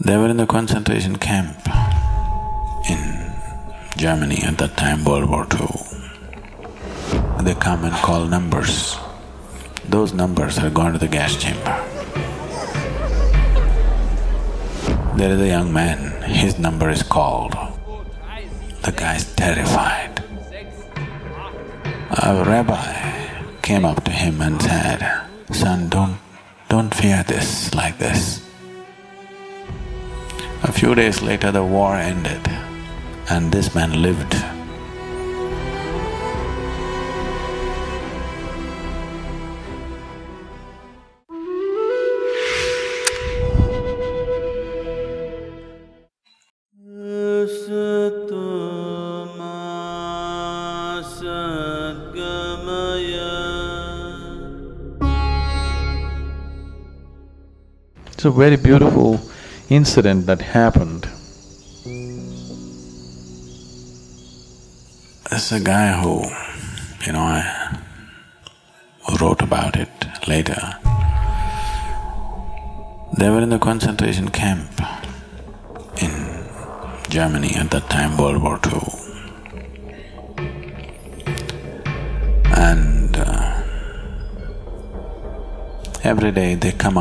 They were in the concentration camp in Germany at that time, World War II. They come and call numbers. Those numbers are gone to the gas chamber. There is a young man, his number is called. The guy is terrified. A rabbi came up to him and said, "Son, don't fear this like this." A few days later, the war ended and this man lived. It's a very beautiful incident that happened. There's a guy who, I wrote about it later. They were in the concentration camp in Germany at that time, World War II. And every day they come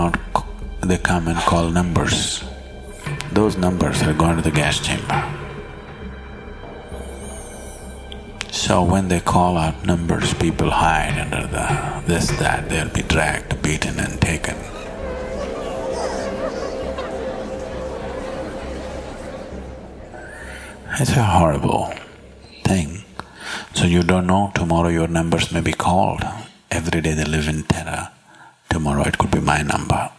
and call numbers. Those numbers are gone to the gas chamber. So when they call out numbers, people hide under that, they'll be dragged, beaten and taken. It's a horrible thing. So you don't know, tomorrow your numbers may be called. Every day they live in terror. Tomorrow it could be my number.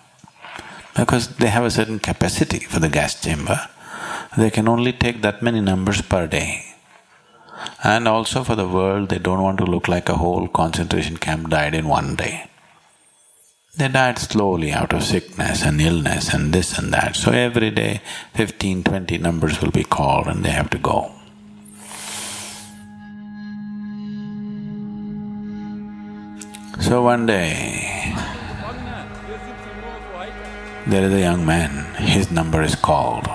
Because they have a certain capacity for the gas chamber. They can only take that many numbers per day. And also for the world, they don't want to look like a whole concentration camp died in one day. They died slowly out of sickness and illness and this and that. So every day 15, 20 numbers will be called and they have to go. So one day, there is a young man, his number is called.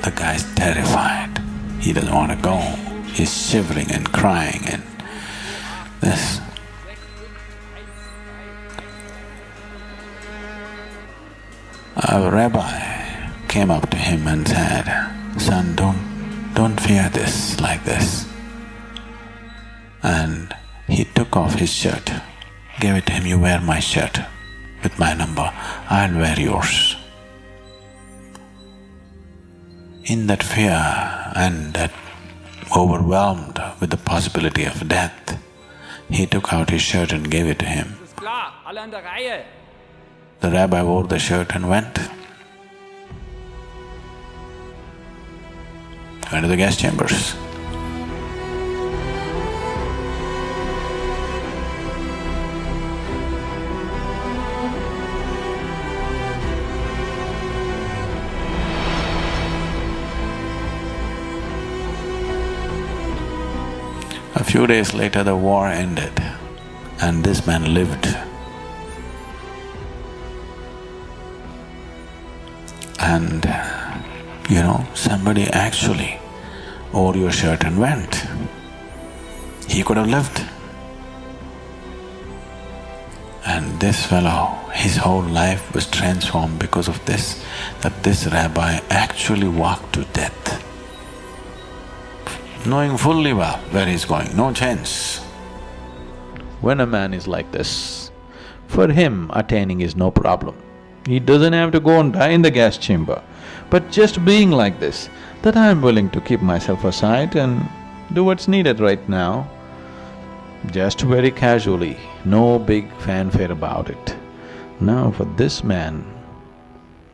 The guy is terrified, he doesn't want to go, he's shivering and crying and this. A rabbi came up to him and said, "Son, don't fear this like this." And he took off his shirt, gave it to him, "You wear my shirt with my number, I'll wear yours." In that fear and that overwhelmed with the possibility of death, he took out his shirt and gave it to him. The rabbi wore the shirt and went to the gas chambers. A few days later, the war ended and this man lived. And, somebody actually wore your shirt and went. He could have lived. And this fellow, his whole life was transformed because of this, that this rabbi actually walked to death, knowing fully well where he's going, no chance. When a man is like this, for him attaining is no problem. He doesn't have to go and die in the gas chamber. But just being like this, that I'm willing to keep myself aside and do what's needed right now, just very casually, no big fanfare about it. Now for this man,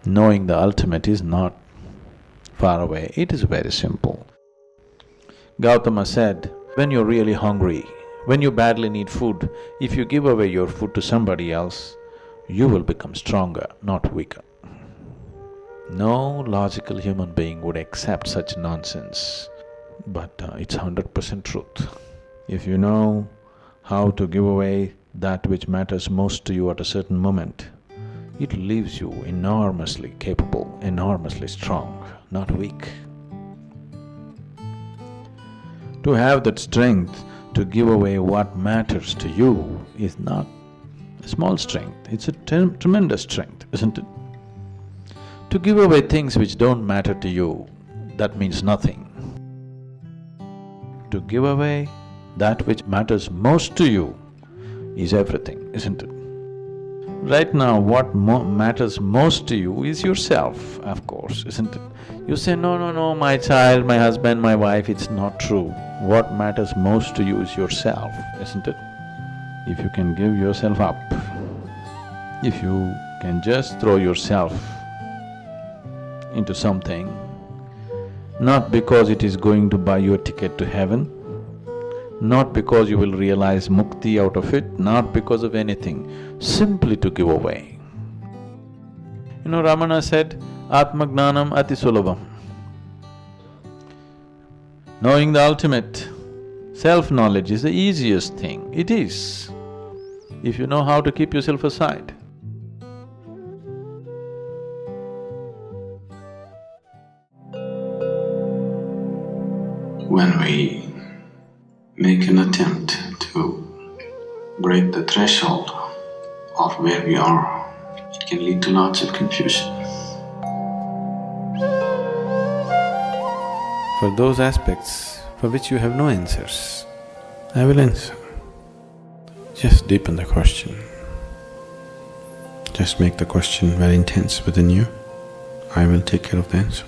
knowing the ultimate is not far away, it is very simple. Gautama said, when you're really hungry, when you badly need food, if you give away your food to somebody else, you will become stronger, not weaker. No logical human being would accept such nonsense, but it's 100% truth. If you know how to give away that which matters most to you at a certain moment, it leaves you enormously capable, enormously strong, not weak. To have that strength to give away what matters to you is not a small strength, it's a tremendous strength, isn't it? To give away things which don't matter to you, that means nothing. To give away that which matters most to you is everything, isn't it? Right now, what matters most to you is yourself, of course, isn't it? You say, no, my child, my husband, my wife, it's not true. What matters most to you is yourself, isn't it? If you can give yourself up, if you can just throw yourself into something, not because it is going to buy you a ticket to heaven, not because you will realize mukti out of it, not because of anything, simply to give away. You know, Ramana said, Atmagnanam ati sulabham. Knowing the ultimate, self-knowledge is the easiest thing. It is, if you know how to keep yourself aside. When we make an attempt to break the threshold of where we are, it can lead to lots of confusion. For those aspects for which you have no answers, I will answer. Just deepen the question. Just make the question very intense within you. I will take care of the answer.